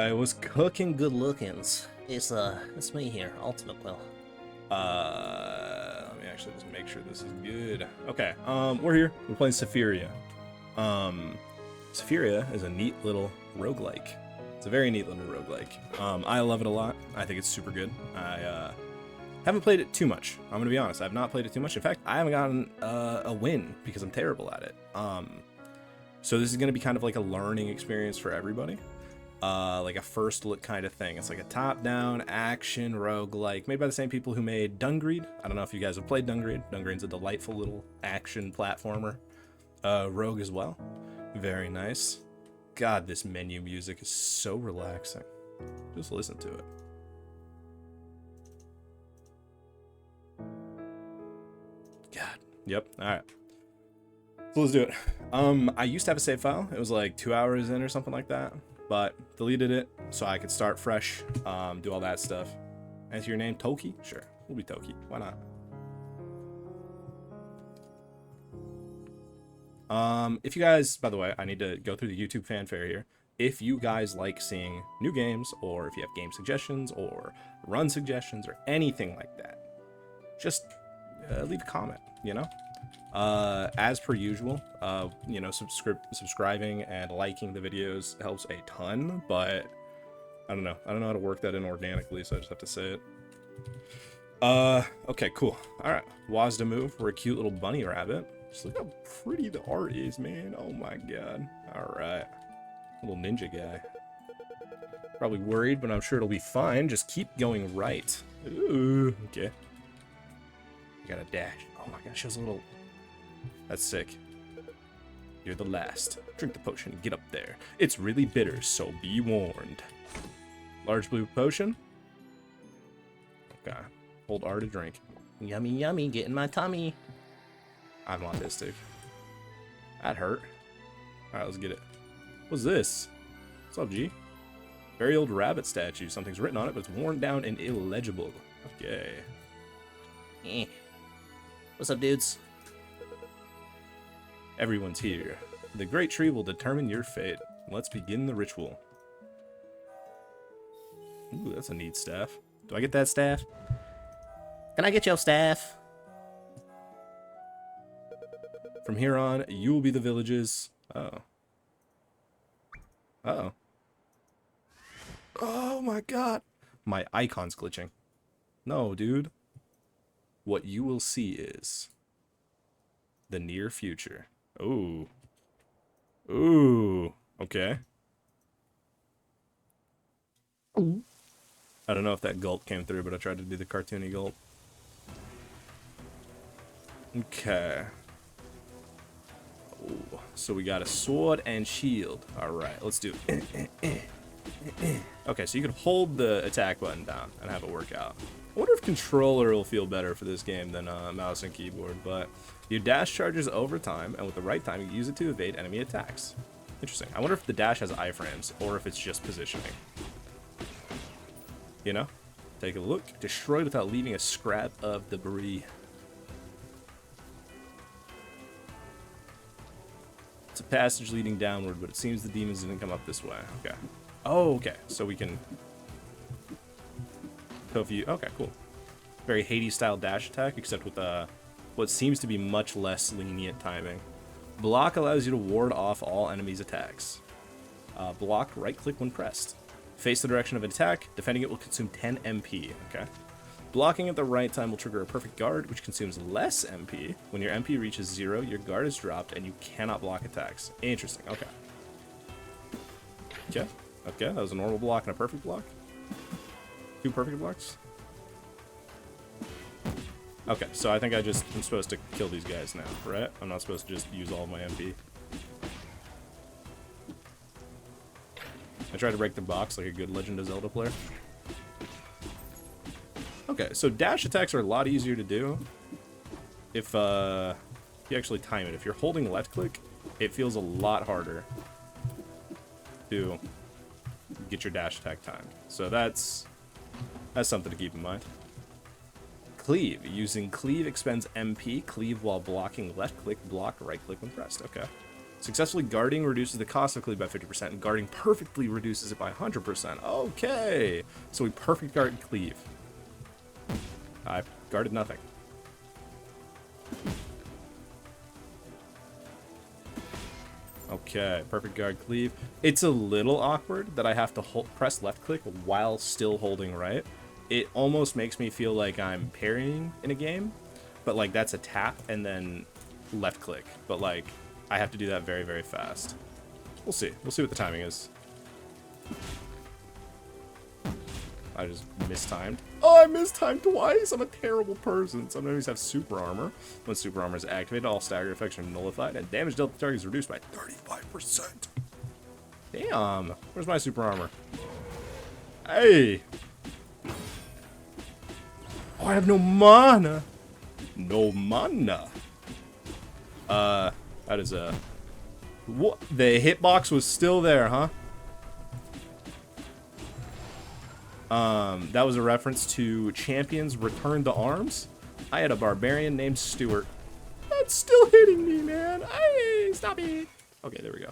I was cooking good lookings. It's me here, Ultimate Quill. Let me actually just make sure this is good. Okay, we're here. We're playing Sephiria. Sephiria is a neat little roguelike. It's a very neat little roguelike. I love it a lot. I think it's super good. I haven't played it too much. I'm gonna be honest. I've not played it too much. In fact, I haven't gotten a win because I'm terrible at it. So this is gonna be kind of like a learning experience for everybody. Like a first look kind of thing. It's like a top-down action roguelike, made by the same people who made Dungreed. I don't know if you guys have played Dungreed. Dungreed's a delightful little action platformer. Rogue as well. Very nice. God, this menu music is so relaxing. Just listen to it. God. Yep. All right. So let's do it. I used to have a save file. It was like 2 hours in or something like that, but deleted it so I could start fresh, do all that stuff. Answer your name, Toki? Sure, we'll be Toki. Why not? If you guys, by the way, I need to go through the YouTube fanfare here. If you guys like seeing new games, or if you have game suggestions, or run suggestions, or anything like that, just leave a comment, you know? As per usual, you know, subscribing and liking the videos helps a ton, but I don't know how to work that in organically, so I just have to say it. Okay, cool. Alright, Wazda move. We're a cute little bunny rabbit. Just look how pretty the art is, man. Oh my god. Alright. Little ninja guy. Probably worried, but I'm sure it'll be fine. Just keep going right. Ooh, okay. You got a dash. Oh my gosh, shows a little... That's sick. You're the last. Drink the potion and get up there. It's really bitter, so be warned. Large blue potion. Okay. Hold R to drink. Yummy, yummy. Get in my tummy. I'm autistic. That hurt. Alright, let's get it. What's this? What's up, G? Very old rabbit statue. Something's written on it, but it's worn down and illegible. Okay. What's up, dudes? Everyone's here. The great tree will determine your fate. Let's begin the ritual. Ooh, that's a neat staff. Do I get that staff? Can I get your staff? From here on, you will be the village's... Oh. Uh-oh. Oh my god. My icon's glitching. No, dude. What you will see is... the near future. Ooh. Ooh. Okay. I don't know if that gulp came through, but I tried to do the cartoony gulp. Okay. Ooh. So we got a sword and shield. Alright, let's do it. Okay, so you can hold the attack button down and have it work out. I wonder if controller will feel better for this game than mouse and keyboard, but your dash charges over time, and with the right time, you use it to evade enemy attacks. Interesting. I wonder if the dash has iframes, or if it's just positioning. You know? Take a look. Destroyed without leaving a scrap of debris. It's a passage leading downward, but it seems the demons didn't come up this way. Okay. Oh, okay. So we can... Okay, cool. Very Hades-style dash attack, except with what seems to be much less lenient timing. Block allows you to ward off all enemies' attacks. Block, right-click when pressed. Face the direction of an attack. Defending it will consume 10 MP. Okay. Blocking at the right time will trigger a perfect guard, which consumes less MP. When your MP reaches 0, your guard is dropped, and you cannot block attacks. Interesting. Okay. Okay. Okay, that was a normal block and a perfect block. 2 perfect blocks. Okay, so I think I'm supposed to kill these guys now, right? I'm not supposed to just use all of my MP. I tried to break the box like a good Legend of Zelda player. Okay, so dash attacks are a lot easier to do if you actually time it. If you're holding left click, it feels a lot harder to get your dash attack timed. So that's something to keep in mind. Cleave. Using cleave expends MP. Cleave while blocking left click, block right click when pressed. Okay. Successfully guarding reduces the cost of cleave by 50%, and guarding perfectly reduces it by 100%. Okay, so we perfect guard cleave. I guarded nothing. Okay, perfect guard cleave. It's a little awkward that I have to press left click while still holding right. It almost makes me feel like I'm parrying in a game, but like that's a tap and then left click. But like I have to do that very, very fast. We'll see. We'll see what the timing is. I just mistimed. Oh, I mistimed twice. I'm a terrible person. Some enemies have super armor. When super armor is activated, all stagger effects are nullified, and damage dealt to target is reduced by 35%. Damn. Where's my super armor? Hey. Oh, I have no mana. No mana. That is a... What? The hitbox was still there, huh? That was a reference to Champions Return to Arms. I had a barbarian named Stuart. That's still hitting me, man. Hey, stop it. Okay, there we go.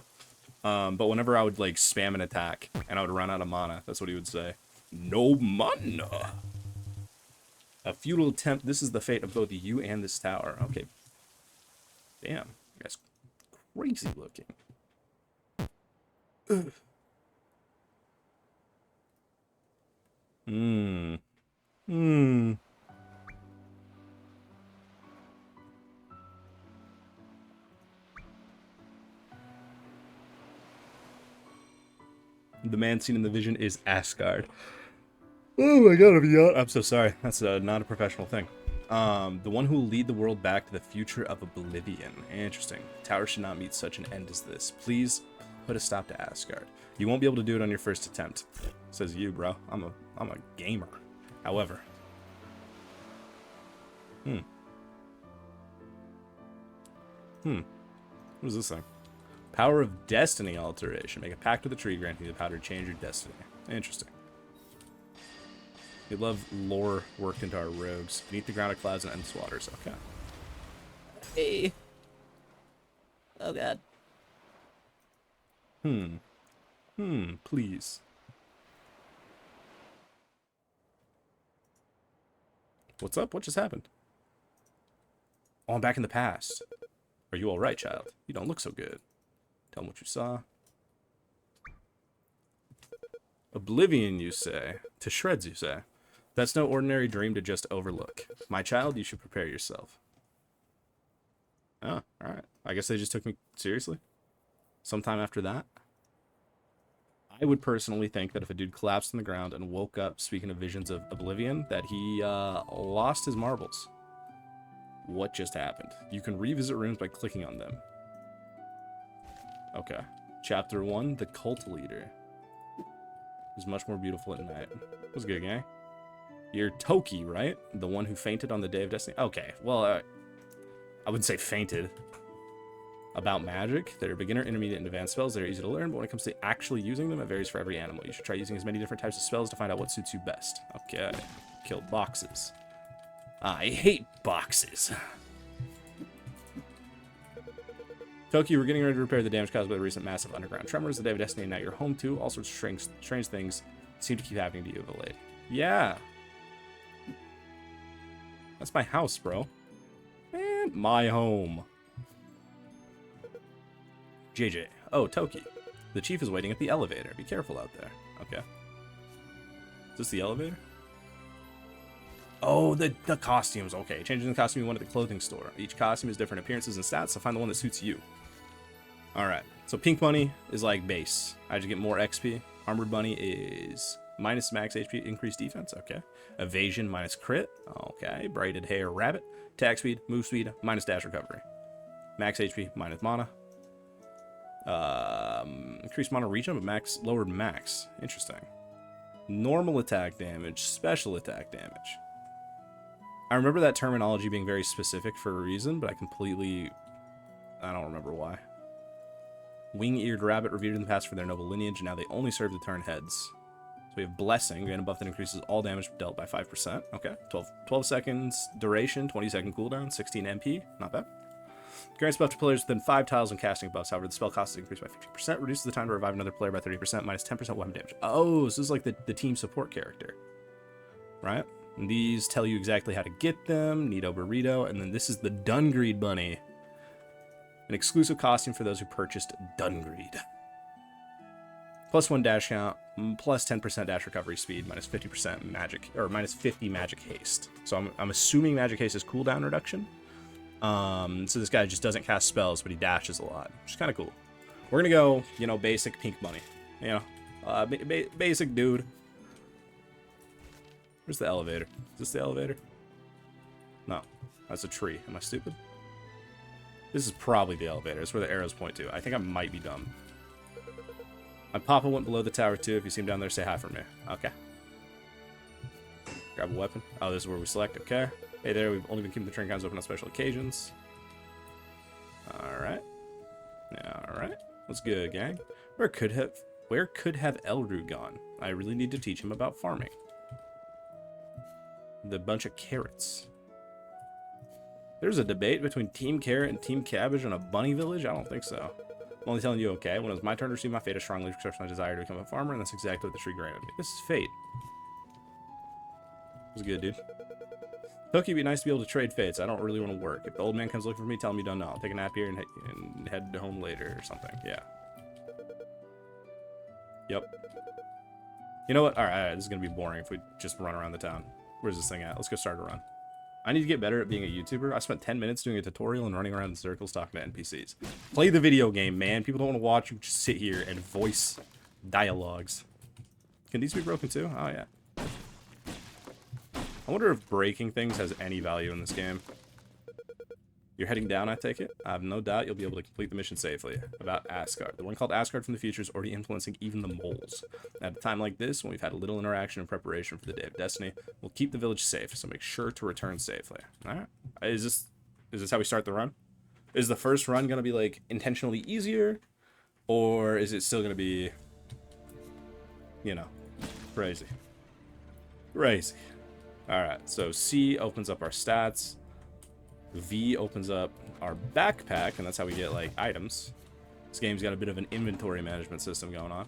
But whenever I would, like, spam an attack and I would run out of mana, that's what he would say. No mana. A futile attempt. This is the fate of both you and this tower. Okay. Damn. That's crazy looking. Ugh. The man seen in the vision is Asgard. Oh my god, I'm so sorry. That's not a professional thing. The one who will lead the world back to the future of oblivion. Interesting. Tower should not meet such an end as this. Please put a stop to Asgard. You won't be able to do it on your first attempt. Says you, bro. I'm a gamer. However. What is this thing? Power of Destiny alteration. Make a pact with the tree, granting you the power to change your destiny. Interesting. We love lore worked into our rogues. Beneath the ground of clouds and endless waters. Okay. Hey. Oh god. Please. What's up? What just happened? Oh, I'm back in the past. Are you alright, child? You don't look so good. Tell them what you saw. Oblivion, you say. To shreds, you say. That's no ordinary dream to just overlook. My child, you should prepare yourself. Oh, alright. I guess they just took me seriously. Sometime after that. I would personally think that if a dude collapsed on the ground and woke up speaking of visions of Oblivion, that he lost his marbles. What just happened? You can revisit rooms by clicking on them. Okay. Chapter 1, The Cult Leader. Is much more beautiful at night. What's good, gang? You're Toki, right? The one who fainted on the Day of Destiny? Okay, well, I wouldn't say fainted. About magic, there are beginner, intermediate, and advanced spells that are easy to learn, but when it comes to actually using them, it varies for every animal. You should try using as many different types of spells to find out what suits you best. Okay. Kill boxes. I hate boxes. Toki, we're getting ready to repair the damage caused by the recent massive underground tremors. The Day of Destiny, now you're home to. All sorts of strange things seem to keep happening to you of late. Yeah. That's my house, bro. Man, my home. JJ. Oh, Toki. The chief is waiting at the elevator. Be careful out there. Okay. Is this the elevator? Oh, the costumes. Okay. Changing the costume you want at the clothing store. Each costume has different appearances and stats, so find the one that suits you. Alright. So Pink Bunny is like base. I just get more XP. Armored Bunny is minus max HP, increased defense. Okay. Evasion minus crit. Okay. Braided hair rabbit. Attack speed, move speed, minus dash recovery. Max HP, minus mana. Increased mana regen, but max lowered max. Interesting. Normal attack damage, special attack damage. I remember that terminology being very specific for a reason, but I don't remember why. Wing-eared rabbit, revered in the past for their noble lineage, and now they only serve to turn heads. So we have Blessing, gain a buff that increases all damage dealt by 5%. Okay, 12 seconds duration, 20-second cooldown, 16 MP, not bad. Grants buff to players within 5 tiles when casting buffs. However, the spell cost is increased by 50%. Reduces the time to revive another player by 30%. Minus 10% weapon damage. Oh, so this is like the team support character. Right? And these tell you exactly how to get them. Neato Burrito. And then this is the Dungreed bunny. An exclusive costume for those who purchased Dungreed. +1 dash count, plus 10% dash recovery speed, minus 50% magic, or minus 50 magic haste. So I'm assuming magic haste is cooldown reduction. So this guy just doesn't cast spells, but he dashes a lot, which is kind of cool. We're gonna go, you know, basic pink bunny. You know, basic dude. Where's the elevator? Is this the elevator? No, that's a tree. Am I stupid? This is probably the elevator. It's where the arrows point to. I think I might be dumb. My papa went below the tower too. If you see him down there, say hi for me. Okay. Grab a weapon. Oh, this is where we select. Okay. Hey there, we've only been keeping the train cons open on special occasions. Alright. Alright. What's good, gang? Where could have Elru gone? I really need to teach him about farming. The bunch of carrots. There's a debate between Team Carrot and Team Cabbage in a bunny village? I don't think so. I'm only telling you, okay? When it was my turn to receive my fate, I strongly expressed my desire to become a farmer, and that's exactly what the tree granted me. This is fate. It was good, dude. Cookie, it'd be nice to be able to trade fates. I don't really want to work. If the old man comes looking for me, tell him you don't know. I'll take a nap here and head home later or something. Yeah. Yep. You know what? Alright, this is going to be boring if we just run around the town. Where's this thing at? Let's go start a run. I need to get better at being a YouTuber. I spent 10 minutes doing a tutorial and running around in circles talking to NPCs. Play the video game, man. People don't want to watch you just sit here and voice dialogues. Can these be broken too? Oh, yeah. I wonder if breaking things has any value in this game. You're heading down, I take it? I have no doubt you'll be able to complete the mission safely. About Asgard. The one called Asgard from the future is already influencing even the moles. At a time like this, when we've had a little interaction and preparation for the Day of Destiny, we'll keep the village safe, so make sure to return safely. Alright. Is this how we start the run? Is the first run gonna be, like, intentionally easier? Or is it still gonna be, you know, crazy? Crazy. Alright, so C opens up our stats. V opens up our backpack, and that's how we get, like, items. This game's got a bit of an inventory management system going on.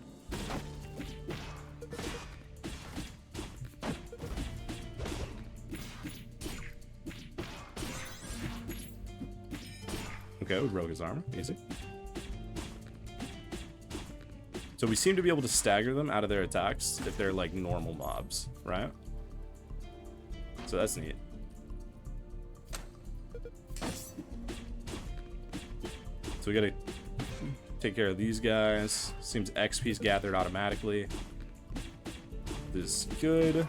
Okay, we broke his armor. Easy. So we seem to be able to stagger them out of their attacks if they're, like, normal mobs, right? So that's neat. So we gotta take care of these guys. Seems XP's gathered automatically. This is good.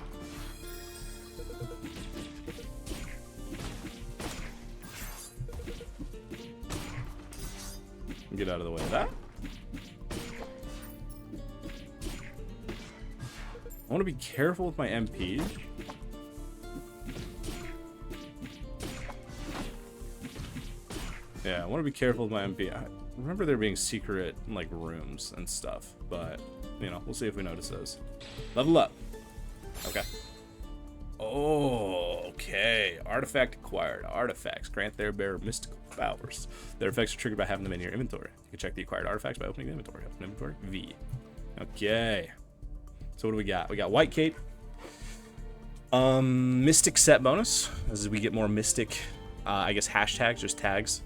Get out of the way of that. I want to be careful with my MP. Yeah, I want to be careful with my MP. I remember there being secret, like, rooms and stuff, but, you know, we'll see if we notice those. Level up. Okay. Oh, okay. Artifact acquired. Artifacts grant their bearer mystical powers. Their effects are triggered by having them in your inventory. You can check the acquired artifacts by opening the inventory. Open inventory. V. Okay. So what do we got? We got White Cape. Mystic set bonus. As we get more mystic, I guess, hashtags, just tags.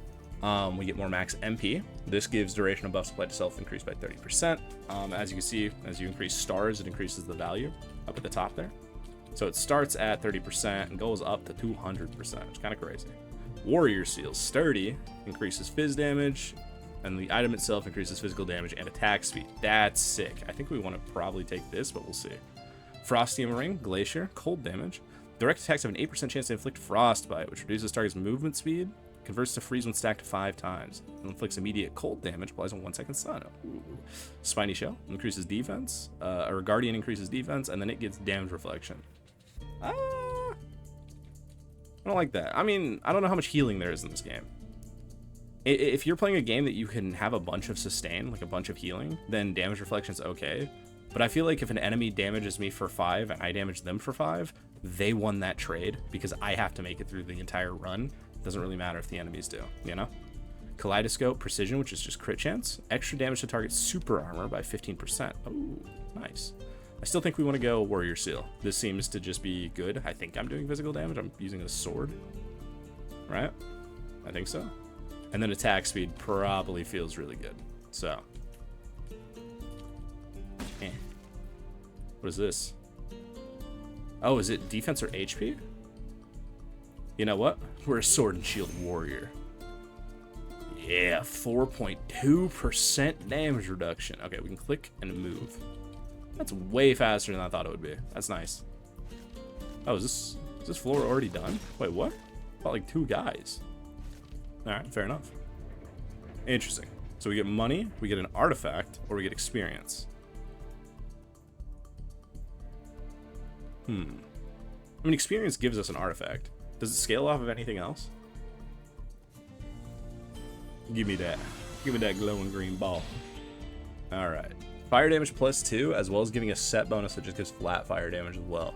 We get more max MP. This gives duration of buffs applied to self increased by 30%. As you can see, as you increase stars, it increases the value up at the top there. So it starts at 30% and goes up to 200%. It's kind of crazy. Warrior Seal. Sturdy increases fizz damage, and the item itself increases physical damage and attack speed. That's sick. I think we want to probably take this, but we'll see. Frostium Ring. Glacier. Cold damage. Direct attacks have an 8% chance to inflict frostbite, which reduces target's movement speed. Converts to freeze when stacked 5 times. Inflicts immediate cold damage. Applies a 1-second stun. Ooh. Spiny Shell increases defense. Or Guardian increases defense, and then it gets damage reflection. I don't like that. I mean, I don't know how much healing there is in this game. If you're playing a game that you can have a bunch of sustain, like a bunch of healing, then damage reflection is okay. But I feel like if an enemy damages me for 5 and I damage them for 5, they won that trade because I have to make it through the entire run. Doesn't really matter if the enemies do, you know? Kaleidoscope Precision, which is just crit chance. Extra damage to target super armor by 15%. Oh, nice. I still think we want to go Warrior Seal. This seems to just be good. I think I'm doing physical damage. I'm using a sword. Right? I think so. And then attack speed probably feels really good. So. What is this? Oh, is it defense or HP? You know what? We're a sword and shield warrior. Yeah, 4.2% damage reduction. Okay, we can click and move. That's way faster than I thought it would be. That's nice. Oh, is this floor already done? Wait, what? About like 2 guys. Alright, fair enough. Interesting. So we get money, we get an artifact, or we get experience. I mean, experience gives us an artifact. Does it scale off of anything else? Give me that. Give me that glowing green ball. Alright. Fire damage +2, as well as giving a set bonus that just gives flat fire damage as well.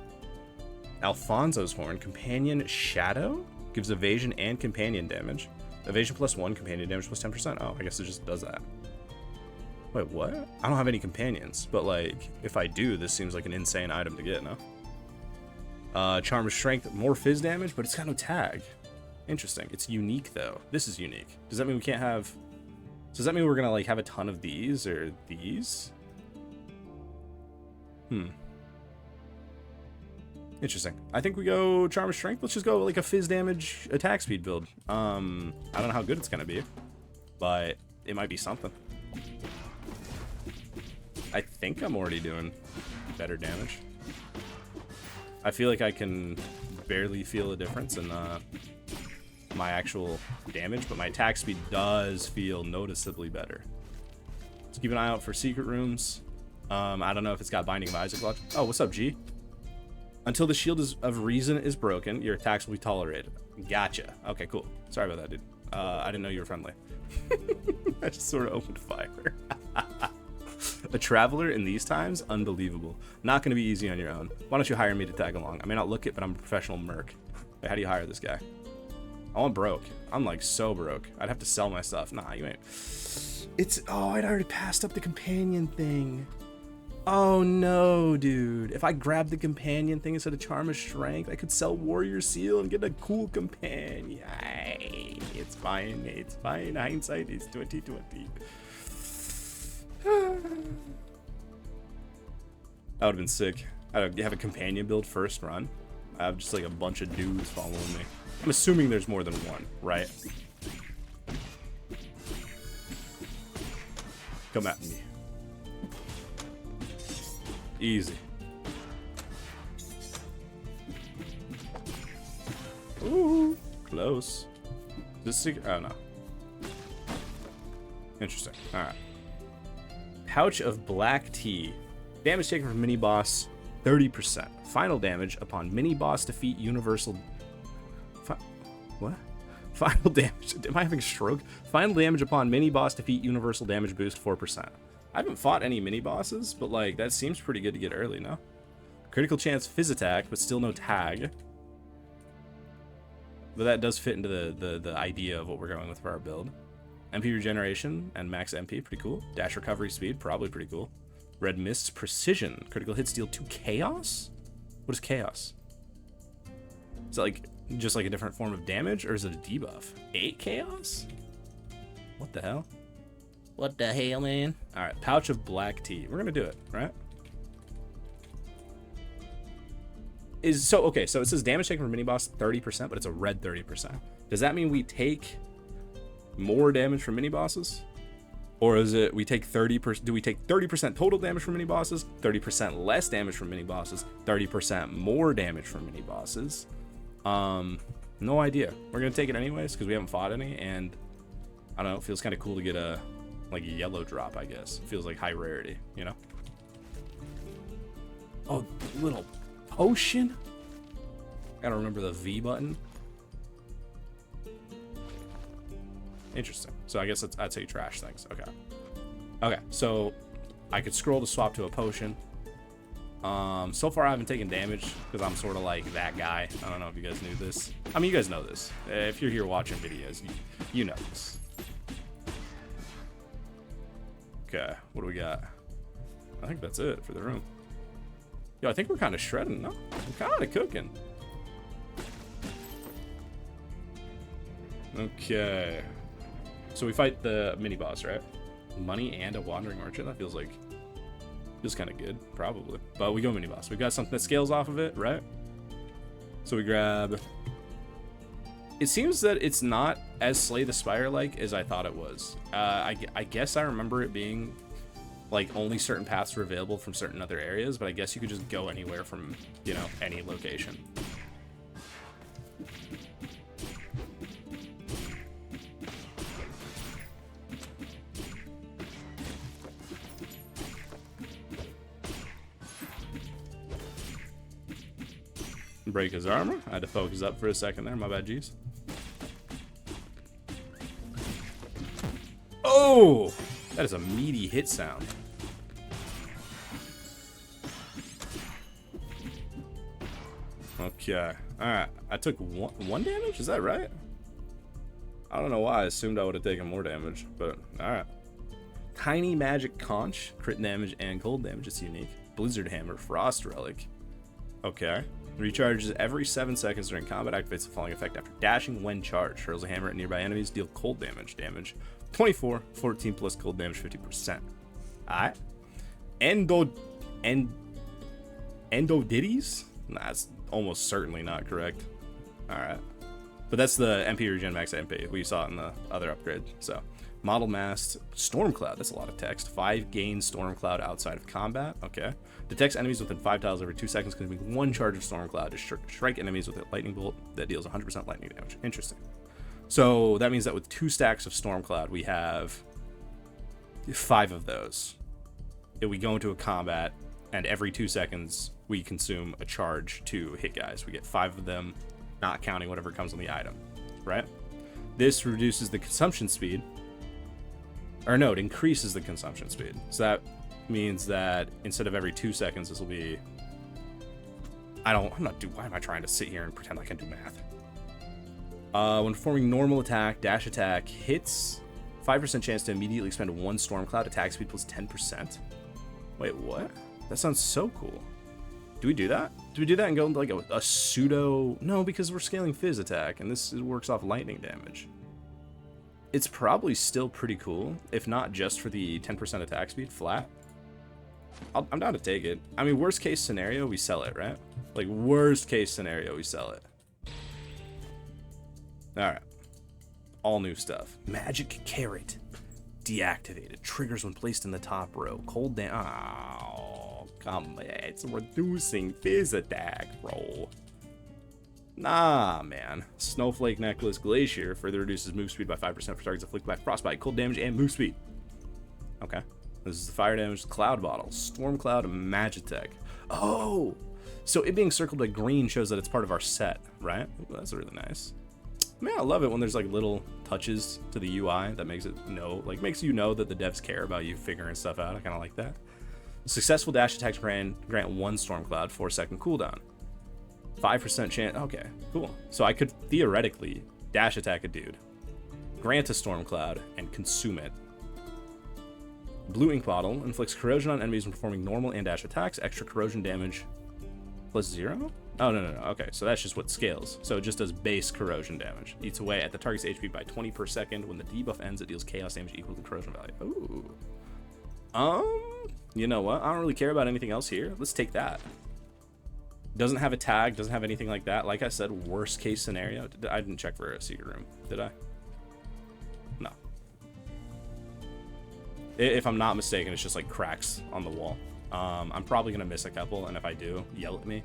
Alfonso's Horn, Companion Shadow, gives evasion and companion damage. Evasion +1, companion damage +10%. Oh, I guess it just does that. Wait, what? I don't have any companions, but like, if I do, this seems like an insane item to get, no? Charm of Strength, more fizz damage, but it's got no tag. Interesting. It's unique, though. This is unique. Does that mean we can't have... So does that mean we're gonna, like, have a ton of these, or these? Interesting. I think we go Charm of Strength. Let's just go, like, a fizz damage attack speed build. I don't know how good it's gonna be, but it might be something. I think I'm already doing better damage. I feel like I can barely feel a difference in my actual damage, but my attack speed does feel noticeably better. Let's keep an eye out for secret rooms. I don't know if it's got Binding of Isaac Lodge. Oh, what's up, G? Until the Shield of Reason is broken, your attacks will be tolerated. Gotcha. Okay, cool. Sorry about that, dude. I didn't know you were friendly. I just sort of opened fire. A traveler in these times? Unbelievable. Not going to be easy on your own. Why don't you hire me to tag along? I may not look it, but I'm a professional merc. Wait, how do you hire this guy? Oh, I'm broke. I'm like so broke. I'd have to sell my stuff. Nah, you ain't. Oh, I'd already passed up the companion thing. Oh no, dude. If I grabbed the companion thing instead of Charm of Strength, I could sell Warrior Seal and get a cool companion. Yay. It's fine. It's fine. Hindsight is 2020. That would have been sick. I'd have a companion build first run. I have just like a bunch of dudes following me. I'm assuming there's more than one, right? Come at me. Easy. Ooh, close. This secret? Oh no. Interesting. All right. Pouch of Black Tea. Damage taken from mini boss 30%. Final damage upon mini boss defeat universal. What? Final damage. Am I having a stroke? Final damage upon mini boss defeat universal damage boost 4%. I haven't fought any mini bosses, but like that seems pretty good to get early, no? Critical chance fizz attack, but still no tag. But that does fit into the idea of what we're going with for our build. MP regeneration and max MP, pretty cool. Dash recovery speed, probably pretty cool. Red Mist's precision. Critical hits deal 2 chaos? What is chaos? Is that like just like a different form of damage, or is it a debuff? 8 chaos? What the hell? What the hell, man? Alright, Pouch of Black Tea. We're gonna do it, right? Okay, so it says damage taken from mini boss 30%, but it's a red 30%. Does that mean we take more damage from mini bosses? Or is it we take 30%? Do we take 30% total damage from mini bosses, 30% less damage from mini bosses, 30% more damage from mini bosses? No idea. We're gonna take it anyways because we haven't fought any, and I don't know. It feels kind of cool to get a like a yellow drop. I guess it feels like high rarity, you know. Oh, little potion. Gotta remember the V button. Interesting. So I guess I'd say trash things. Okay. Okay, so I could scroll to swap to a potion. So far I haven't taken damage because I'm sort of like that guy. I don't know if you guys knew this. I mean, you guys know this. If you're here watching videos, you know this. Okay, what do we got? I think that's it for the room. Yo, I think we're kind of shredding, no? We're kind of cooking. Okay. So we fight the mini-boss, right? Money and a wandering merchant? That feels kind of good, probably. But we go mini-boss. We got something that scales off of it, right? So we grab... It seems that it's not as Slay the Spire-like as I thought it was. I guess I remember it being, like, only certain paths were available from certain other areas, but I guess you could just go anywhere from, you know, any location. Break his armor. I had to focus up for a second there. My bad, G's. Oh! That is a meaty hit sound. Okay. Alright. I took one damage? Is that right? I don't know why I assumed I would have taken more damage, but alright. Tiny Magic Conch. Crit damage and cold damage. It's unique. Blizzard Hammer. Frost Relic. Okay. Recharges every 7 seconds during combat. Activates the following effect after dashing when charged. Hurls a hammer at nearby enemies. Deal cold damage. Damage 24. 14 plus cold damage 50%. Alright. Endodiddies? Nah, that's almost certainly not correct. Alright. But that's the MP regen max MP. We saw it in the other upgrade. So, Model Mast. Stormcloud. That's a lot of text. 5 gain Stormcloud outside of combat. Okay. Detects enemies within 5 tiles every 2 seconds, consuming 1 charge of Stormcloud to strike enemies with a lightning bolt that deals 100% lightning damage. Interesting. So that means that with 2 stacks of Stormcloud, we have 5 of those. If we go into a combat, and every 2 seconds, we consume a charge to hit guys. We get 5 of them, not counting whatever comes on the item, right? This reduces the consumption speed. Or no, it increases the consumption speed. So that means that instead of every 2 seconds, this will be... why am I trying to sit here and pretend I can do math? When performing normal attack, dash attack, hits, 5% chance to immediately expend 1 Stormcloud, attack speed plus 10%. Wait, what? That sounds so cool. Do we do that? Do we do that and go into like a pseudo... No, because we're scaling Fizz attack, and this works off lightning damage. It's probably still pretty cool, if not just for the 10% attack speed flat. I'm down to take it. I mean, worst case scenario, we sell it, right? Like, worst case scenario, we sell it. Alright. All new stuff. Magic Carrot. Deactivated. Triggers when placed in the top row. Cold down. Oh, come on. It's reducing Fizz attack, bro. Nah, man. Snowflake Necklace Glacier further reduces move speed by 5% for targets afflicted by frostbite, cold damage, and move speed. Okay. This is the fire damage Cloud Bottle. Stormcloud Magitech. Oh! So it being circled by green shows that it's part of our set, right? Ooh, that's really nice. Man, I love it when there's like little touches to the UI that makes it makes you know that the devs care about you figuring stuff out. I kind of like that. Successful dash attacks grant 1 Stormcloud, 4-second cooldown. 5% chance. Okay, cool. So I could theoretically dash attack a dude, grant a Stormcloud, and consume it. Blue Ink Bottle inflicts corrosion on enemies when performing normal and dash attacks. Extra corrosion damage plus 0? Oh, no. Okay, so that's just what scales. So it just does base corrosion damage. Eats away at the target's HP by 20 per second. When the debuff ends, it deals chaos damage equal to the corrosion value. Ooh. You know what? I don't really care about anything else here. Let's take that. Doesn't have a tag, doesn't have anything like that. Like I said, worst case scenario. I didn't check for a secret room, did I? No. If I'm not mistaken, it's just like cracks on the wall. I'm probably gonna miss a couple, and if I do, yell at me.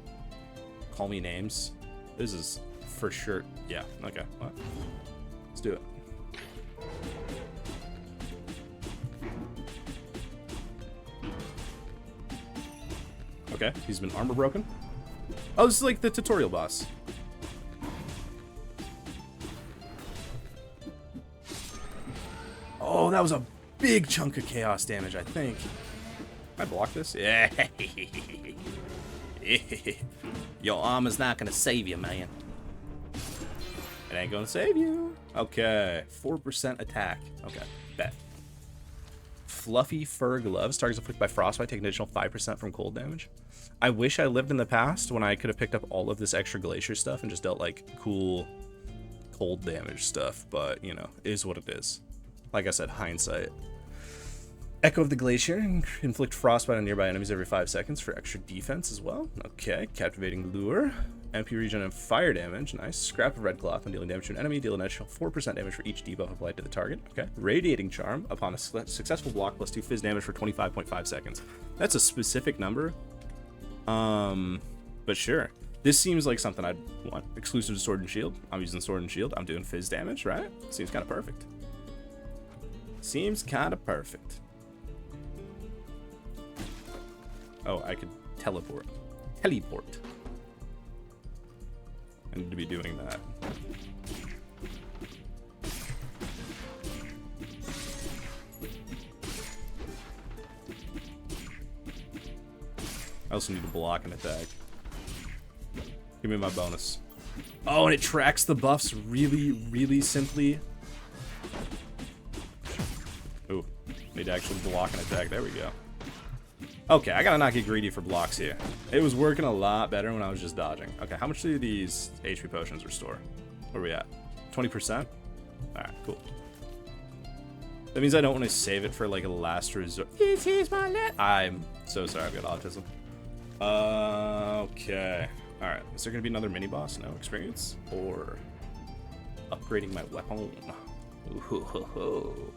Call me names. This is for sure. Yeah, okay. What? Let's do it. Okay, he's been armor broken. Oh, this is like the tutorial boss. Oh, that was a big chunk of chaos damage, I think. Can I block this? Yeah. Your armor's not gonna save you, man. It ain't gonna save you. Okay, 4% attack. Okay, bet. Fluffy fur gloves. Targets afflicted by frostbite take an additional 5% from cold damage. I wish I lived in the past when I could have picked up all of this extra glacier stuff and just dealt like cool cold damage stuff, but you know, is what it is. Like I said, hindsight. Echo of the Glacier. Inflict frostbite on nearby enemies every 5 seconds for extra defense as well. Okay. Captivating Lure. MP regen and fire damage. Nice. Scrap of red cloth when dealing damage to an enemy. Deal an additional 4% damage for each debuff applied to the target. Okay. Radiating Charm. Upon a successful block, +2 fizz damage for 25.5 seconds. That's a specific number. But sure. This seems like something I'd want. Exclusive to Sword and Shield. I'm using Sword and Shield. I'm doing fizz damage, right? Seems kind of perfect. Seems kind of perfect. Oh, I could teleport. Teleport. I need to be doing that. I also need to block an attack. Give me my bonus. Oh, and it tracks the buffs really, really simply. Ooh, need to actually block an attack. There we go. Okay, I gotta not get greedy for blocks here. It was working a lot better when I was just dodging. Okay, how much do these HP potions restore? Where are we at? 20%? Alright, cool. That means I don't want to save it for like a last resort. I'm so sorry, I've got autism. Okay. Alright, is there gonna be another mini boss? No experience? Or upgrading my weapon? Ooh.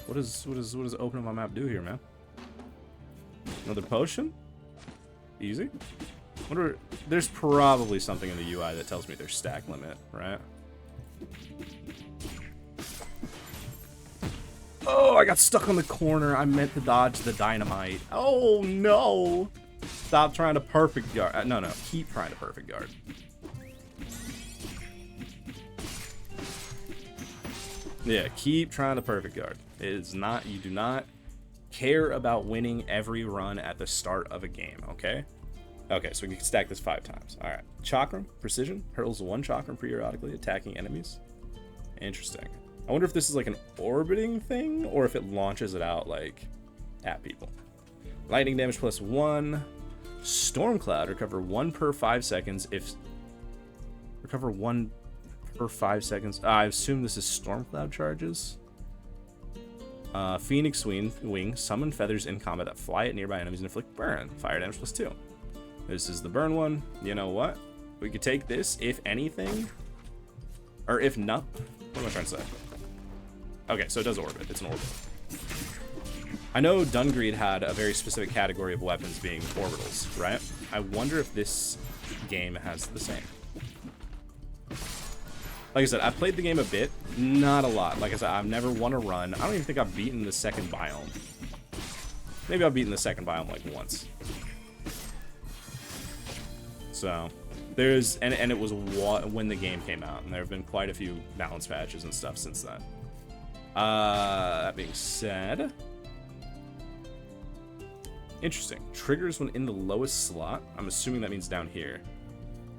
What does opening my map do here, man? Another potion? Easy. Wonder, there's probably something in the UI that tells me there's stack limit, right? Oh, I got stuck on the corner. I meant to dodge the dynamite. Oh no! Stop trying to perfect guard. No, keep trying to perfect guard. Yeah, keep trying to perfect guard. It is not, you do not care about winning every run at the start of a game, okay? Okay, so we can stack this 5 times. All right, Chakram, Precision, hurls 1 Chakram periodically, attacking enemies. Interesting. I wonder if this is like an orbiting thing, or if it launches it out, like, at people. Lightning damage +1. Stormcloud, recover 1 per 5 seconds if... Recover 1 per 5 seconds. I assume this is Stormcloud charges. Phoenix Wing, summon feathers in combat that fly at nearby enemies and inflict burn. Fire damage +2. This is the burn one. You know what? We could take this, if anything. Or if not. What am I trying to say? Okay, so it does orbit. It's an orbit. I know Dungreed had a very specific category of weapons being orbitals, right? I wonder if this game has the same. Like I said, I played the game a bit, not a lot. Like I said, I've never won a run. I don't even think I've beaten the second biome. Maybe I've beaten the second biome like once. So, there's, and it was when the game came out, and there have been quite a few balance patches and stuff since then. That being said, interesting. Triggers when in the lowest slot. I'm assuming that means down here.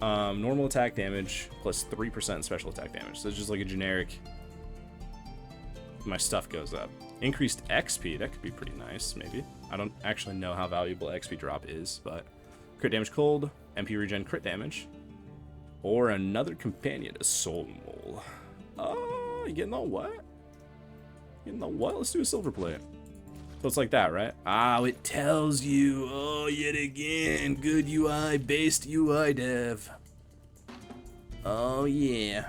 Normal attack damage +3% special attack damage. So it's just like a generic. My stuff goes up. Increased XP. That could be pretty nice, maybe. I don't actually know how valuable XP drop is, but crit damage cold, MP regen crit damage, or another companion, a soul mole. Oh, you getting all what? You know what? Let's do a silver plate. So it's like that, right? Ah, it tells you. Oh, yet again. Good UI, based UI dev. Oh, yeah.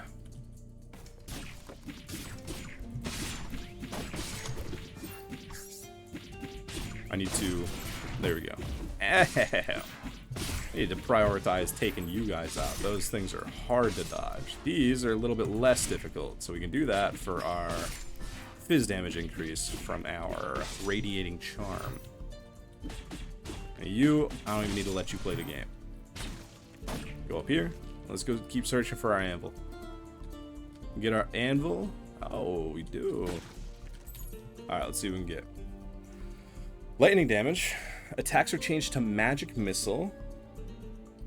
I need to... There we go. I need to prioritize taking you guys out. Those things are hard to dodge. These are a little bit less difficult, so we can do that for our fizz damage increase from our radiating charm. And you, I don't even need to let you play the game. Go up here. Let's go keep searching for our anvil. Get our anvil. Oh, we do. Alright, let's see what we can get. Lightning damage. Attacks are changed to magic missile.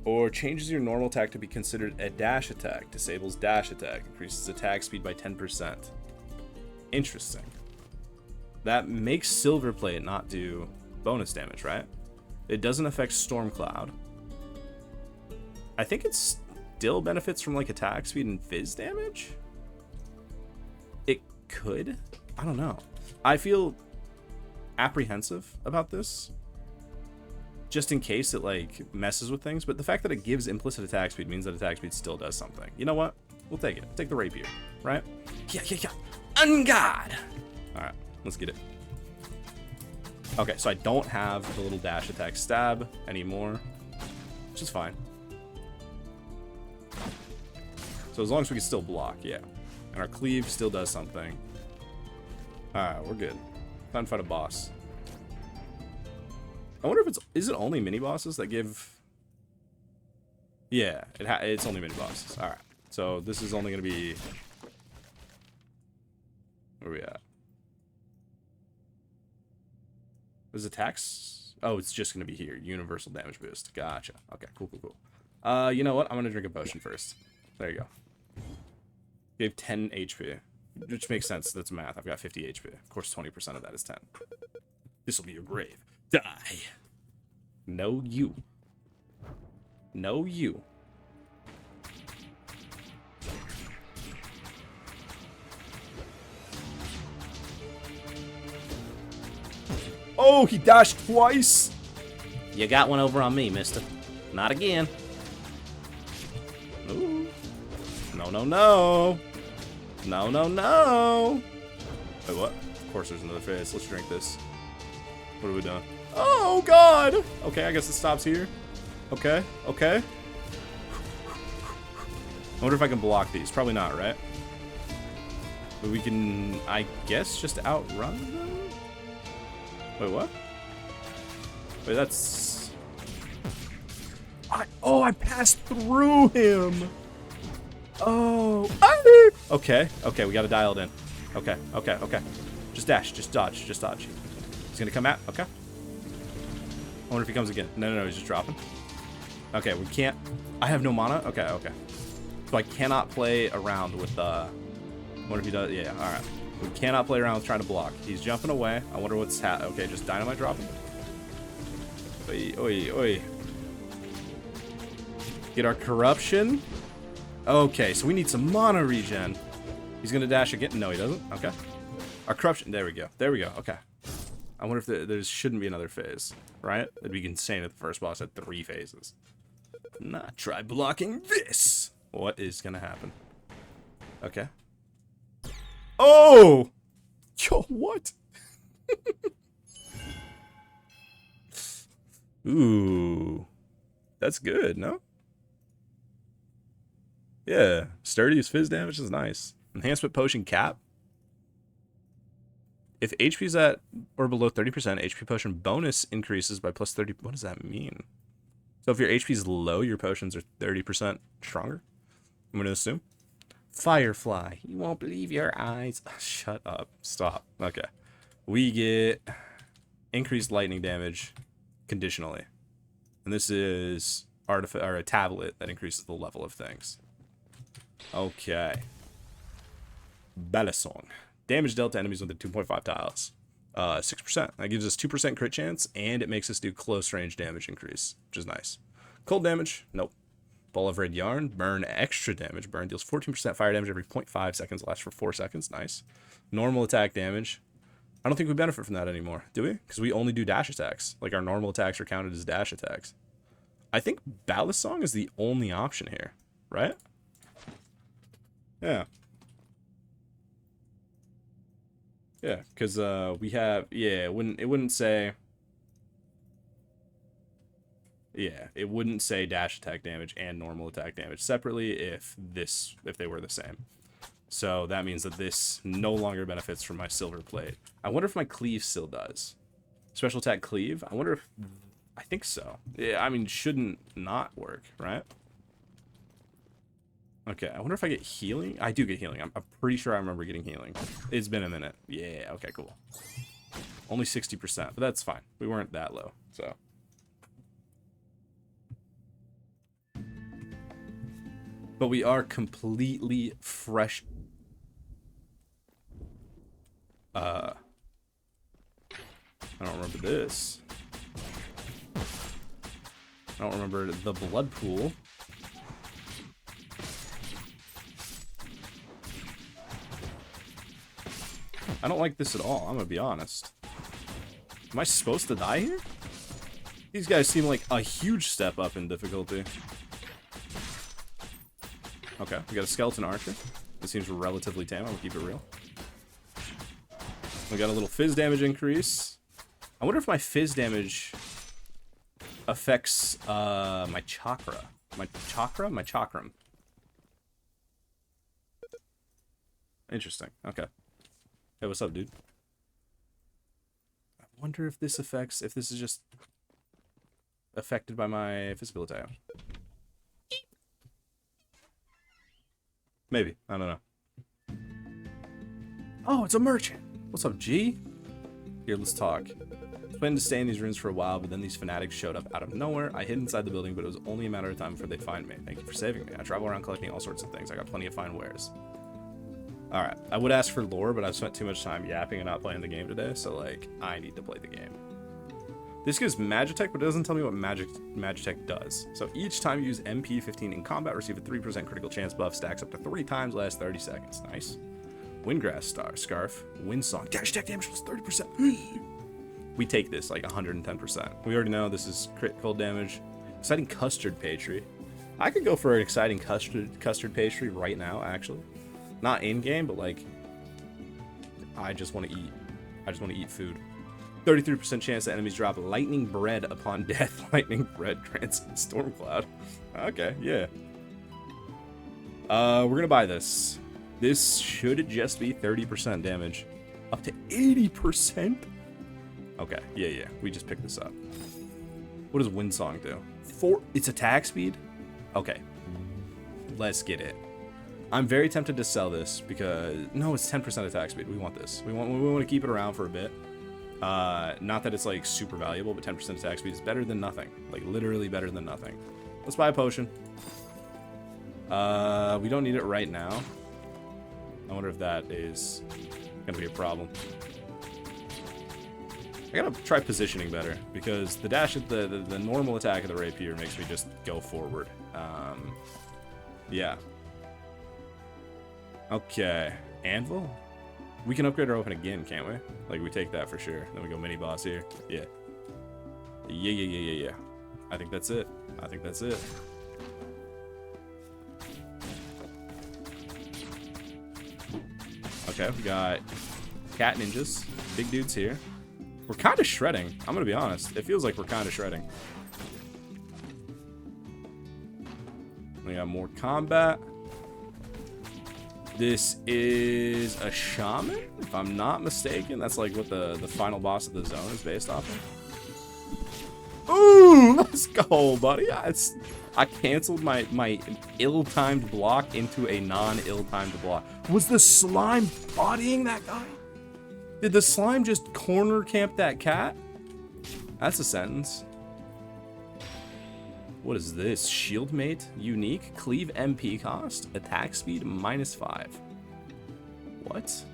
Or changes your normal attack to be considered a dash attack. Disables dash attack. Increases attack speed by 10%. Interesting. That makes Silver Plate not do bonus damage, right? It doesn't affect Storm Cloud. I think it still benefits from like attack speed and fizz damage. It could. I don't know. I feel apprehensive about this, just in case it like messes with things. But the fact that it gives implicit attack speed means that attack speed still does something. You know what? We'll take it. Take the rapier, right? Yeah. Ungod. All right, let's get it. Okay, so I don't have the little dash attack stab anymore, which is fine. So as long as we can still block, yeah. And our cleave still does something. Alright, we're good. Time to fight a boss. I wonder if is it only mini bosses that give... Yeah, it's only mini bosses. Alright, so this is only going to be... Where are we at? Is attacks? Oh, it's just going to be here. Universal damage boost. Gotcha. Okay, cool. You know what? I'm going to drink a potion first. There you go. Gave 10 HP. Which makes sense. That's math. I've got 50 HP. Of course, 20% of that is 10. This will be your grave. Die. No, you. No, you. Oh, he dashed twice. You got one over on me, mister. Not again. Ooh. No. No. Wait, what? Of course there's another phase. Let's drink this. What are we doing? Oh, God. Okay, I guess it stops here. Okay. I wonder if I can block these. Probably not, right? But we can, I guess, just outrun them? Wait, what? Wait, that's... I passed through him! Oh. Okay, we gotta dial it in. Okay. Just dash, just dodge. He's gonna come out, okay. I wonder if he comes again. No, he's just dropping. Okay, we can't... I have no mana? Okay. So I cannot play around with, what if he does? Yeah, alright. We cannot play around with trying to block. He's jumping away. I wonder what's okay, just dynamite dropping. Oi. Get our corruption. Okay, so we need some mana regen. He's gonna dash again. No, he doesn't. Okay. Our corruption. There we go. Okay. I wonder if there shouldn't be another phase, right? It'd be insane if the first boss had 3 phases. Not try blocking this. What is gonna happen? Okay. Oh! Yo, what? Ooh. That's good, no? Yeah. Sturdy's fizz damage is nice. Enhancement potion cap. If HP's at or below 30%, HP potion bonus increases by plus 30. What does that mean? So if your HP's low, your potions are 30% stronger? I'm going to assume. Firefly. You won't believe your eyes. Shut up. Stop. Okay. We get increased lightning damage conditionally. And this is a tablet that increases the level of things. Okay. Balisong. Damage dealt to enemies within 2.5 tiles. 6%. That gives us 2% crit chance, and it makes us do close range damage increase, which is nice. Cold damage? Nope. Ball of red yarn. Burn extra damage. Burn deals 14% fire damage every 0.5 seconds. Lasts for 4 seconds. Nice. Normal attack damage. I don't think we benefit from that anymore, do we? Because we only do dash attacks. Like, our normal attacks are counted as dash attacks. I think Balisong is the only option here, right? Yeah. Yeah, because we have... Yeah, it wouldn't say... Yeah, it wouldn't say dash attack damage and normal attack damage separately if they were the same. So that means that this no longer benefits from my silver plate. I wonder if my cleave still does. Special attack cleave? I wonder if... I think so. Yeah, I mean, shouldn't not work, right? Okay, I wonder if I get healing? I do get healing. I'm pretty sure I remember getting healing. It's been a minute. Yeah, okay, cool. Only 60%, but that's fine. We weren't that low, so... But we are completely fresh. I don't remember this. I don't remember the blood pool. I don't like this at all, I'm gonna be honest. Am I supposed to die here? These guys seem like a huge step up in difficulty. Okay, we got a skeleton archer. This seems relatively tame, I'm gonna keep it real. We got a little fizz damage increase. I wonder if my fizz damage affects my chakra. My chakram. Interesting. Okay. Hey, what's up, dude? I wonder if this affects, if this is just affected by my physical attack. Maybe. I don't know. Oh, it's a merchant. What's up, G? Here, let's talk. I was planning to stay in these rooms for a while, but then these fanatics showed up out of nowhere. I hid inside the building, but it was only a matter of time before they'd find me. Thank you for saving me. I travel around collecting all sorts of things. I got plenty of fine wares. Alright, I would ask for lore, but I've spent too much time yapping and not playing the game today, so, like, I need to play the game. This gives Magitech, but it doesn't tell me what Magitech does. So each time you use MP15 in combat, receive a 3% critical chance buff, stacks up to 3 times, lasts 30 seconds. Nice. Windgrass Scarf, Windsong, dash attack damage plus 30%. We take this, like, 110%. We already know this is critical damage. Exciting custard pastry. I could go for an exciting custard pastry right now, actually. Not in-game, but, like, I just want to eat. I just want to eat food. 33% chance that enemies drop lightning bread upon death. Lightning bread grants Stormcloud. Okay, yeah. We're gonna buy this. This should just be 30% damage. Up to 80%? Okay, yeah. We just picked this up. What does Windsong do? It's attack speed? Okay. Let's get it. I'm very tempted to sell this because... No, it's 10% attack speed. We want this. We want to keep it around for a bit. Not that it's, like, super valuable, but 10% attack speed is better than nothing. Like, literally better than nothing. Let's buy a potion. We don't need it right now. I wonder if that is gonna be a problem. I gotta try positioning better, because the dash at the normal attack of the rapier makes me just go forward. Yeah. Okay. Anvil? We can upgrade our weapon again, can't we? Like, we take that for sure. Then we go mini boss here. Yeah. Yeah. I think that's it. Okay, we got cat ninjas. Big dudes here. We're kind of shredding. I'm gonna be honest. It feels like we're kind of shredding. We got more combat. This is a shaman, if I'm not mistaken. That's like what the final boss of the zone is based off of. Ooh, let's go, buddy. I canceled my ill-timed block into a non-ill-timed block. Was the slime bodying that guy? Did the slime just corner camp that cat? That's a sentence. What is this? Shieldmate, unique, cleave MP cost, attack speed -5. What?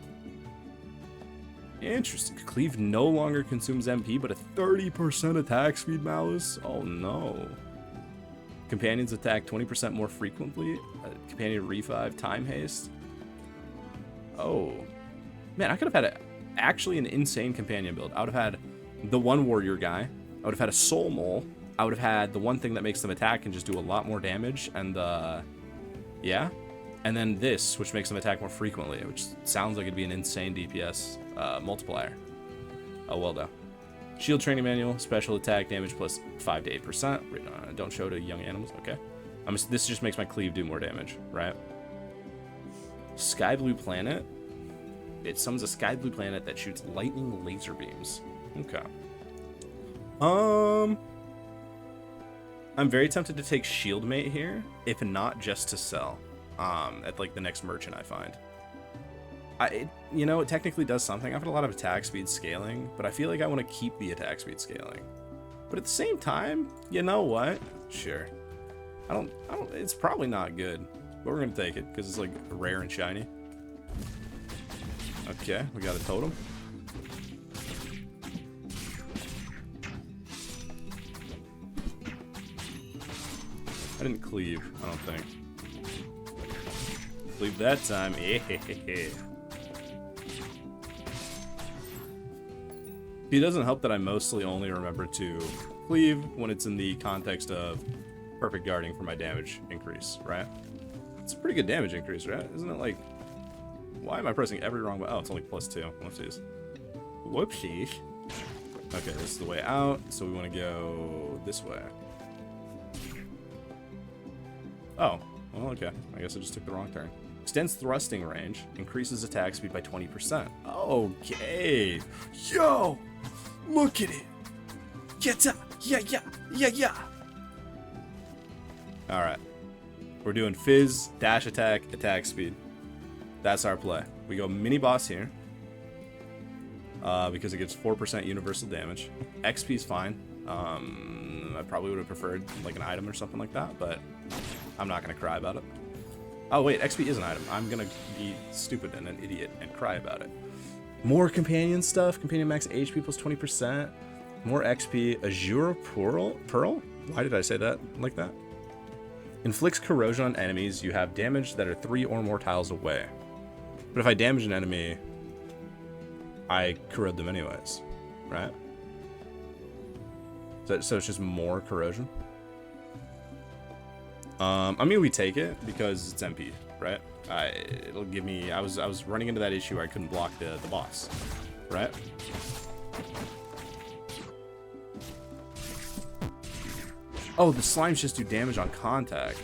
Interesting. Cleave no longer consumes MP, but a 30% attack speed malice? Oh no. Companions attack 20% more frequently. Companion revive, time haste. Oh. Man, I could have had actually an insane companion build. I would have had the one warrior guy. I would have had a soul mole. I would have had the one thing that makes them attack and just do a lot more damage, and yeah, and then this, which makes them attack more frequently, which sounds like it'd be an insane DPS multiplier. Oh well, though. Shield training manual, special attack damage plus 5 to 8%. Don't show to young animals. Okay, this just makes my cleave do more damage, right? Sky blue planet. It summons a sky blue planet that shoots lightning laser beams. Okay. I'm very tempted to take Shieldmate here, if not just to sell, at like the next merchant I find. You know, it technically does something. I've had a lot of attack speed scaling, but I feel like I want to keep the attack speed scaling. But at the same time, you know what? Sure. It's probably not good, but we're gonna take it because it's like rare and shiny. Okay, we got a totem. I didn't cleave, I don't think. Cleave that time. It doesn't help that I mostly only remember to cleave when it's in the context of perfect guarding for my damage increase, right? It's a pretty good damage increase, right? Isn't it like... Why am I pressing every wrong button? Oh, it's only +2. Whoopsies. Whoopsies. Okay, this is the way out, so we want to go this way. Oh, well, okay. I guess I just took the wrong turn. Extends thrusting range, increases attack speed by 20%. Okay. Yo! Look at it! Get up! Yeah! Alright. We're doing fizz, dash attack, attack speed. That's our play. We go mini boss here. Because it gives 4% universal damage. XP is fine. I probably would have preferred like an item or something like that, but I'm not going to cry about it. Oh wait, XP is an item. I'm going to be stupid and an idiot and cry about it. More companion stuff. Companion max HP plus 20%. More XP. Azure Pearl? Why did I say that like that? Inflicts corrosion on enemies. You have damage that are 3 or more tiles away. But if I damage an enemy, I corrode them anyways, right? So it's just more corrosion. I mean, we take it because it's MP, right? It'll give me... I was running into that issue where I couldn't block the boss, right? Oh, the slimes just do damage on contact.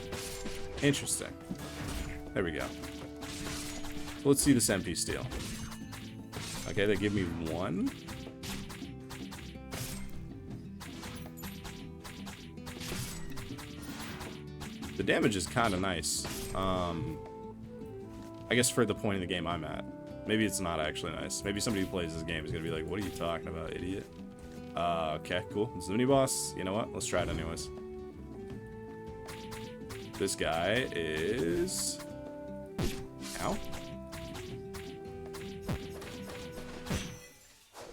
Interesting. There we go. So let's see this MP steal. Okay, they give me 1. The damage is kind of nice. I guess for the point of the game I'm at. Maybe it's not actually nice. Maybe somebody who plays this game is going to be like, what are you talking about, idiot? Okay, cool. This is the mini boss. You know what? Let's try it anyways. This guy is... Ow.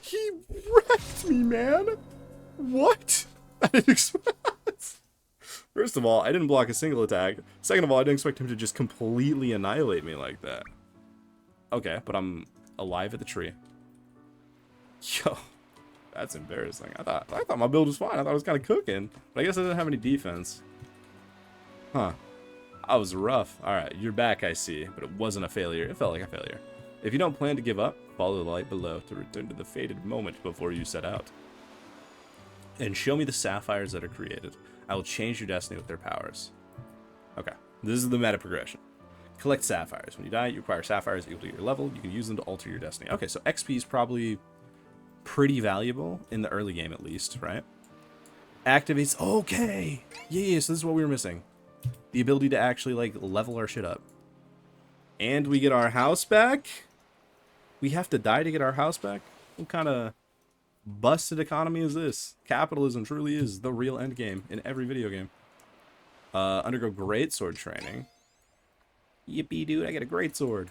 He wrecked me, man! What? I didn't expect... First of all, I didn't block a single attack. Second of all, I didn't expect him to just completely annihilate me like that. Okay, but I'm alive at the tree. Yo, that's embarrassing. I thought my build was fine. I thought I was kind of cooking. But I guess I didn't have any defense. Huh. I was rough. Alright, you're back, I see. But it wasn't a failure. It felt like a failure. If you don't plan to give up, follow the light below to return to the fated moment before you set out. And show me the sapphires that are created. I will change your destiny with their powers. Okay, this is the meta progression. Collect sapphires. When you die, you acquire sapphires equal to your level. You can use them to alter your destiny. Okay, so XP is probably pretty valuable in the early game at least, right? Activates... Okay! Yeah, so this is what we were missing. The ability to actually, like, level our shit up. And we get our house back? We have to die to get our house back? What kind of busted economy is this? Capitalism truly is the real end game in every video game. Undergo greatsword training. Yippee, dude, I get a greatsword.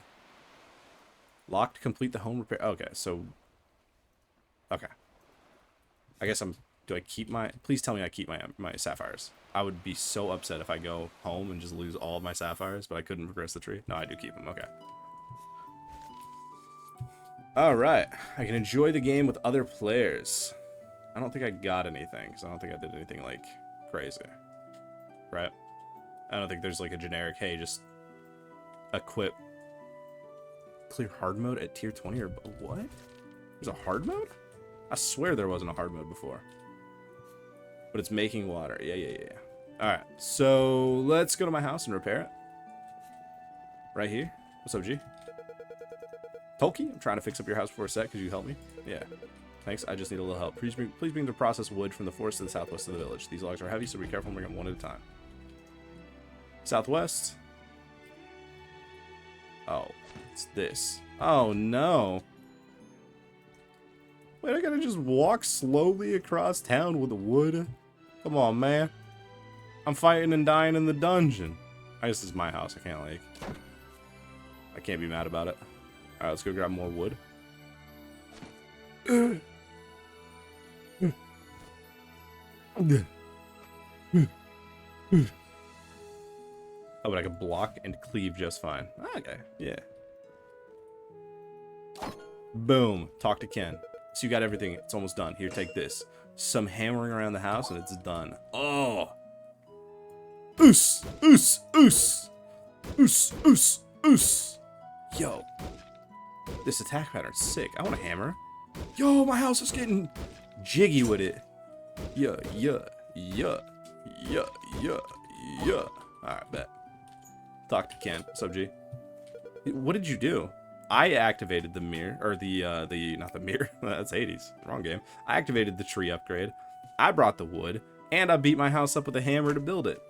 Locked to complete the home repair. Okay, so... Okay. I guess I'm... Do I keep my... Please tell me I keep my sapphires. I would be so upset if I go home and just lose all of my sapphires, but I couldn't progress the tree. No, I do keep them. Okay. Alright. I can enjoy the game with other players. I don't think I got anything, because I don't think I did anything, like, crazy. Right? I don't think there's, like, a generic, hey, just... equip clear hard mode at tier 20 or what? There's a hard mode? I swear there wasn't a hard mode before. But it's making water. Yeah. Alright, so let's go to my house and repair it. Right here. What's up, G? Tolkien, I'm trying to fix up your house before set. Could you help me? Yeah. Thanks, I just need a little help. Please bring the processed wood from the forest to the southwest of the village. These logs are heavy, so be careful and bring them one at a time. Southwest. Oh, it's this. Oh, no. Wait, I gotta just walk slowly across town with the wood? Come on, man. I'm fighting and dying in the dungeon. I guess this is my house. I can't be mad about it. Alright, let's go grab more wood. Oh, but I can block and cleave just fine. Okay, yeah. Boom. Talk to Ken. So you got everything. It's almost done. Here, take this. Some hammering around the house, and it's done. Oh. Oos. Oos. Oos. Oos. Oos. Oos. Yo. This attack pattern's sick. I want a hammer. Yo, my house is getting jiggy with it. Yeah, yeah, yeah, yeah, yeah, yeah. Alright, bet. Talk to Ken. What's up, G? What did you do? I activated the mirror, or not the mirror, that's Hades, wrong game. I activated the tree upgrade, I brought the wood, and I beat my house up with a hammer to build it.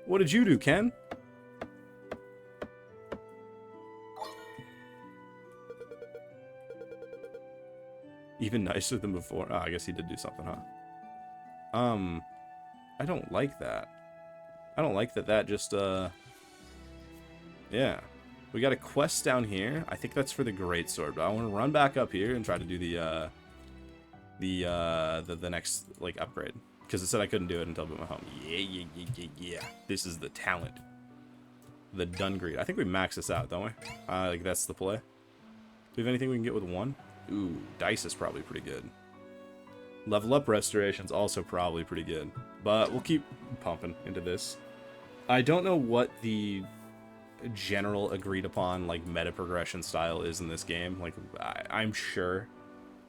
What did you do, Ken? Even nicer than before? Oh, I guess he did do something, huh? I don't like that. I don't like that just, yeah. We got a quest down here. I think that's for the greatsword, but I want to run back up here and try to do the next like upgrade, because it said I couldn't do it until I built my home. Yeah. This is the talent. The Dungreed. I think we max this out, don't we? Like that's the play. Do we have anything we can get with one? Ooh, dice is probably pretty good. Level up restoration's also probably pretty good, but we'll keep pumping into this. I don't know what the general agreed upon like meta progression style is in this game. Like I'm sure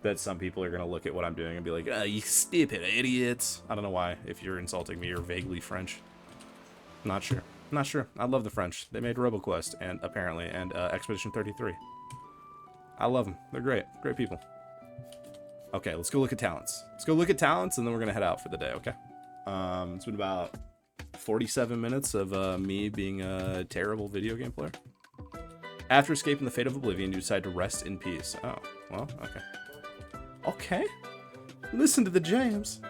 that some people are gonna look at what I'm doing and be like, "Oh, you stupid idiots." I don't know why. If you're insulting me, you're vaguely French. Not sure. Not sure. I love the French. They made RoboQuest and apparently Expedition 33. I love them. They're great. Great people. Okay, let's go look at talents. Let's go look at talents and then we're gonna head out for the day. Okay. It's been about 47 minutes of me being a terrible video game player. After escaping the fate of oblivion, you decide to rest in peace. Oh, well, okay. Okay. Listen to the jams.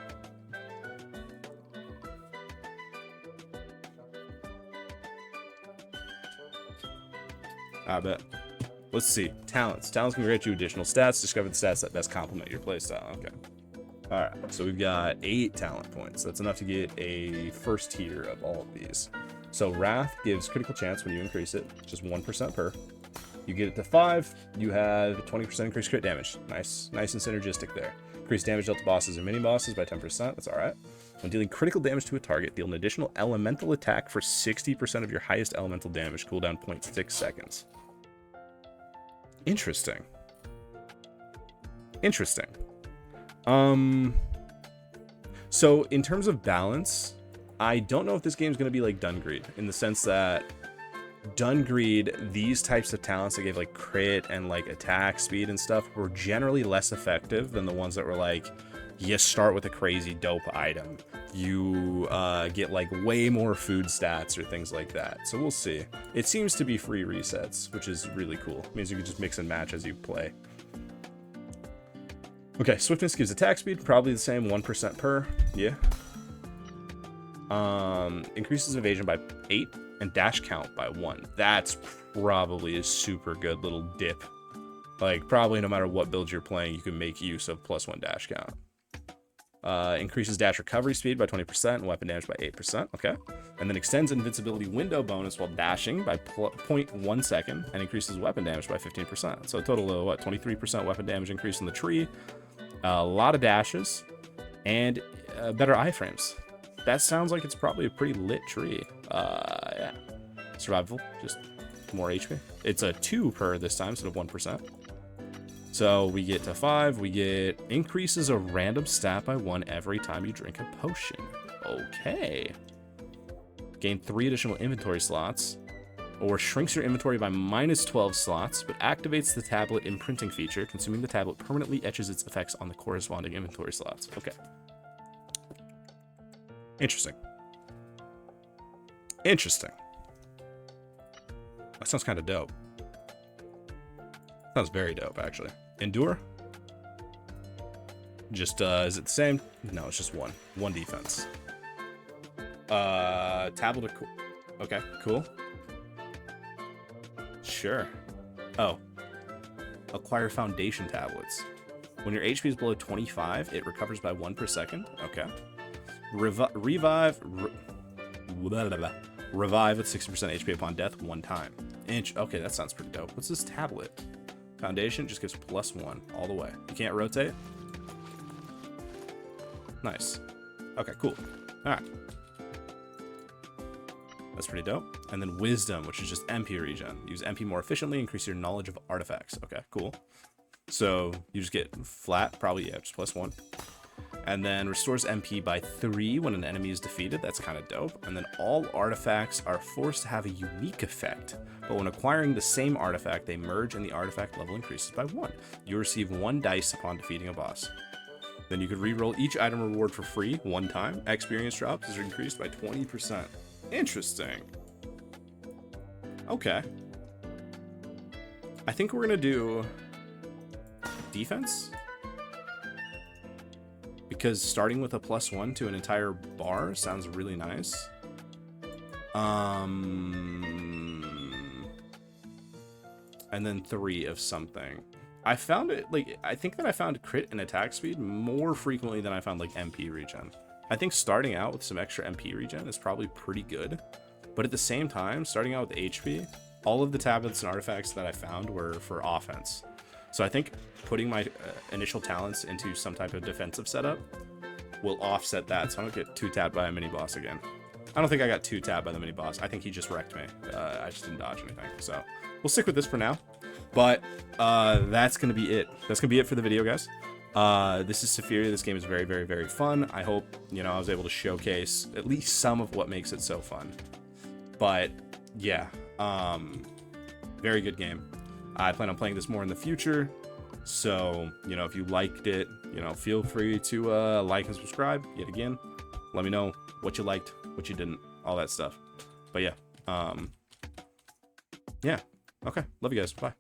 I bet. Let's see. Talents. Talents can grant you additional stats. Discover the stats that best complement your playstyle. Okay. Alright, so we've got 8 talent points. That's enough to get a first tier of all of these. So Wrath gives critical chance when you increase it, just 1% per. You get it to 5, you have 20% increased crit damage. Nice and synergistic there. Increase damage dealt to bosses and mini-bosses by 10%, that's alright. When dealing critical damage to a target, deal an additional elemental attack for 60% of your highest elemental damage, cooldown 0.6 seconds. Interesting. Interesting. So in terms of balance, I don't know if this game's going to be like Dungreed, in the sense that Dungreed, these types of talents that gave like crit and like attack speed and stuff were generally less effective than the ones that were like, you start with a crazy dope item, you get like way more food stats or things like that. So we'll see. It seems to be free resets, which is really cool. It means you can just mix and match as you play. Okay, swiftness gives attack speed, probably the same, 1% per. Yeah. Increases evasion by 8 and dash count by 1. That's probably a super good little dip. Like, probably no matter what build you're playing, you can make use of +1 dash count. Increases dash recovery speed by 20% and weapon damage by 8%. Okay. And then extends invincibility window bonus while dashing by 0.1 second and increases weapon damage by 15%. So a total of, what, 23% weapon damage increase in the tree. A lot of dashes and better iframes. That sounds like it's probably a pretty lit tree. Yeah. Survivable, just more HP. It's a 2 per this time instead of 1%. So we get to 5. We get increases a random stat by 1 every time you drink a potion. Okay. Gain 3 additional inventory slots, or shrinks your inventory by -12 slots, but activates the tablet imprinting feature. Consuming the tablet permanently etches its effects on the corresponding inventory slots. Okay. Interesting. Interesting. That sounds kind of dope. Sounds very dope, actually. Endure? Just, is it the same? No, it's just 1. 1 defense. Tablet. Okay, cool. Sure. Oh. Acquire foundation tablets. When your HP is below 25, it recovers by 1 per second. Okay. Revive. Revive with 60% HP upon death 1 time. Okay, that sounds pretty dope. What's this tablet? Foundation just gives +1 all the way. You can't rotate? Nice. Okay, cool. Alright. That's pretty dope. And then Wisdom, which is just MP regen. Use MP more efficiently, increase your knowledge of artifacts. Okay, cool. So you just get flat, probably, yeah, just +1. And then restores MP by 3 when an enemy is defeated. That's kind of dope. And then all artifacts are forced to have a unique effect, but when acquiring the same artifact, they merge and the artifact level increases by 1. You receive 1 dice upon defeating a boss. Then you could reroll each item reward for free 1 time. Experience drops is increased by 20%. Interesting. Okay. I think we're gonna do defense, because starting with a +1 to an entire bar sounds really nice. And then 3 of something. I found it, like, I think that I found crit and attack speed more frequently than I found, like, MP regen. I think starting out with some extra MP regen is probably pretty good. But at the same time, starting out with HP, all of the tablets and artifacts that I found were for offense. So I think putting my initial talents into some type of defensive setup will offset that, so I don't get 2-tabbed by a mini-boss again. I don't think I got 2-tabbed by the mini-boss. I think he just wrecked me. I just didn't dodge anything. So we'll stick with this for now. But that's going to be it. That's going to be it for the video, guys. This is Sephiria. This game is very, very, very fun. I hope, you know, I was able to showcase at least some of what makes it so fun. But, yeah. Very good game. I plan on playing this more in the future. So, you know, if you liked it, you know, feel free to like and subscribe yet again. Let me know what you liked, what you didn't, all that stuff. But yeah. Yeah. Okay. Love you guys. Bye.